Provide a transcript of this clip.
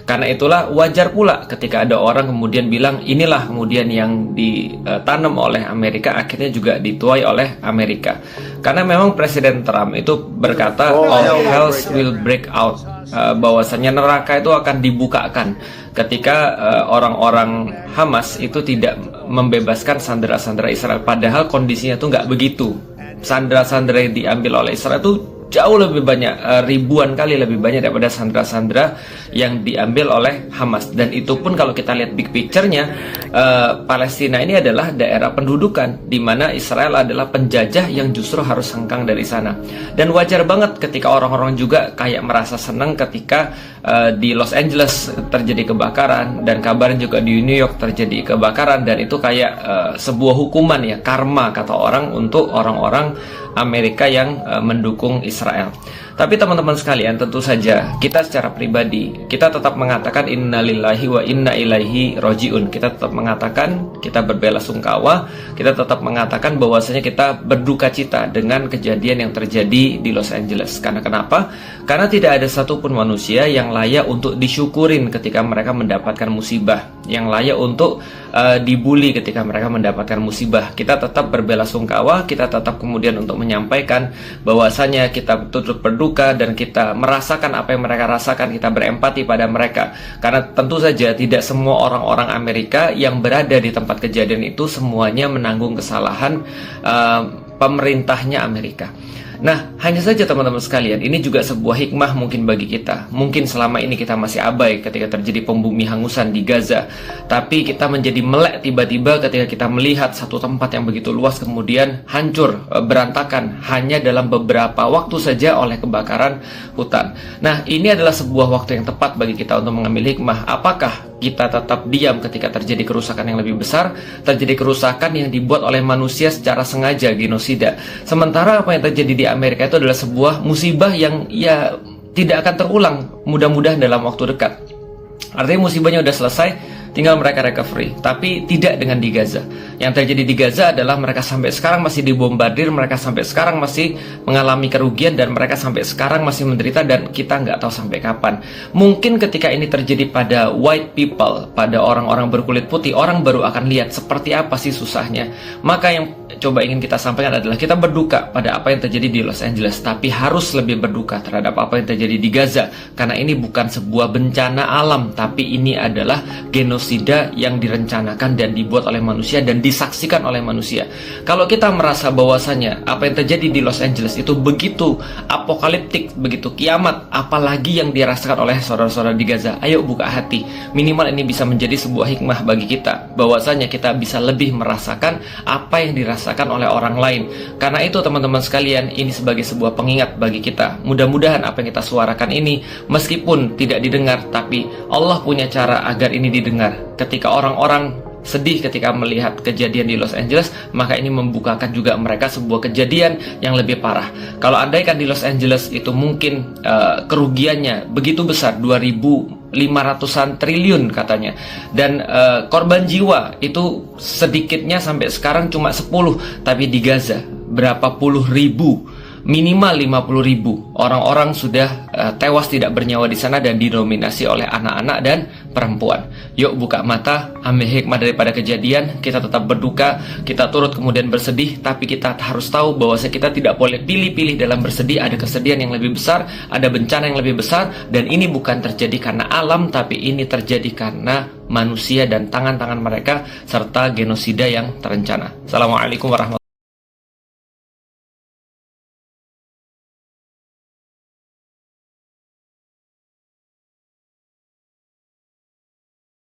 Karena itulah wajar pula ketika ada orang kemudian bilang inilah kemudian yang ditanam oleh Amerika akhirnya juga dituai oleh Amerika. Karena memang Presiden Trump itu berkata all hells will break out, bahwasanya neraka itu akan dibukakan ketika orang-orang Hamas itu tidak membebaskan sandera-sandera Israel. Padahal kondisinya tuh nggak begitu. Sandera-sandera yang diambil oleh Israel itu jauh lebih banyak, ribuan kali lebih banyak daripada sandera-sandera yang diambil oleh Hamas. Dan itu pun kalau kita lihat big picture-nya, Palestina ini adalah daerah pendudukan di mana Israel adalah penjajah yang justru harus hengkang dari sana. Dan wajar banget ketika orang-orang juga kayak merasa senang ketika di Los Angeles terjadi kebakaran, dan kabarnya juga di New York terjadi kebakaran, dan itu kayak sebuah hukuman ya, karma kata orang untuk orang-orang Amerika yang mendukung Israel. Tapi teman-teman sekalian, tentu saja kita secara pribadi kita tetap mengatakan innalillahi wa inna ilaihi rojiun. Kita tetap mengatakan kita berbelasungkawa, kita tetap mengatakan bahwasanya kita berduka cita dengan kejadian yang terjadi di Los Angeles. Karena kenapa? Karena tidak ada satupun manusia yang layak untuk disyukurin ketika mereka mendapatkan musibah, yang layak untuk dibully ketika mereka mendapatkan musibah. Kita tetap berbelasungkawa, kita tetap kemudian untuk menyampaikan bahwasanya kita turut berduka dan kita merasakan apa yang mereka rasakan, kita berempati pada mereka. Karena tentu saja tidak semua orang-orang Amerika yang berada di tempat kejadian itu semuanya menanggung kesalahan pemerintahnya Amerika. Nah, hanya saja teman-teman sekalian, ini juga sebuah hikmah mungkin bagi kita. Mungkin selama ini kita masih abai ketika terjadi pembumi hangusan di Gaza, tapi kita menjadi melek tiba-tiba ketika kita melihat satu tempat yang begitu luas kemudian hancur, berantakan hanya dalam beberapa waktu saja oleh kebakaran hutan. Nah, ini adalah sebuah waktu yang tepat bagi kita untuk mengambil hikmah. Apakah kita tetap diam ketika terjadi kerusakan yang lebih besar, terjadi kerusakan yang dibuat oleh manusia secara sengaja, genosida, sementara apa yang terjadi di Amerika itu adalah sebuah musibah yang ya tidak akan terulang mudah-mudahan dalam waktu dekat. Artinya musibahnya udah selesai, tinggal mereka recovery. Tapi tidak dengan di Gaza. Yang terjadi di Gaza adalah mereka sampai sekarang masih dibombardir, mereka sampai sekarang masih mengalami kerugian, dan mereka sampai sekarang masih menderita, dan kita nggak tahu sampai kapan. Mungkin ketika ini terjadi pada white people, pada orang-orang berkulit putih, orang baru akan lihat seperti apa sih susahnya. Maka yang coba ingin kita sampaikan adalah kita berduka pada apa yang terjadi di Los Angeles, tapi harus lebih berduka terhadap apa yang terjadi di Gaza. Karena ini bukan sebuah bencana alam, tapi ini adalah genosida yang direncanakan dan dibuat oleh manusia dan disaksikan oleh manusia. Kalau kita merasa bahwasanya apa yang terjadi di Los Angeles itu begitu apokaliptik, begitu kiamat, apalagi yang dirasakan oleh saudara-saudara di Gaza, ayo buka hati. Minimal ini bisa menjadi sebuah hikmah bagi kita, bahwasanya kita bisa lebih merasakan apa yang dirasakan oleh orang lain. Karena itu teman-teman sekalian, ini sebagai sebuah pengingat bagi kita. Mudah-mudahan apa yang kita suarakan ini meskipun tidak didengar, tapi Allah punya cara agar ini didengar. Ketika orang-orang sedih ketika melihat kejadian di Los Angeles, maka ini membukakan juga mereka sebuah kejadian yang lebih parah. Kalau andaikan di Los Angeles itu mungkin kerugiannya begitu besar, 2.500-an triliun katanya, dan korban jiwa itu sedikitnya sampai sekarang cuma 10, tapi di Gaza berapa puluh ribu, minimal 50.000 orang-orang sudah tewas tidak bernyawa di sana, dan didominasi oleh anak-anak dan perempuan. Yuk buka mata, ambil hikmah daripada kejadian. Kita tetap berduka, kita turut kemudian bersedih, tapi kita harus tahu bahwa kita tidak boleh pilih-pilih dalam bersedih. Ada kesedihan yang lebih besar, ada bencana yang lebih besar, dan ini bukan terjadi karena alam, tapi ini terjadi karena manusia dan tangan-tangan mereka serta genosida yang terencana. Assalamualaikum warahmatullahi wabarakatuh.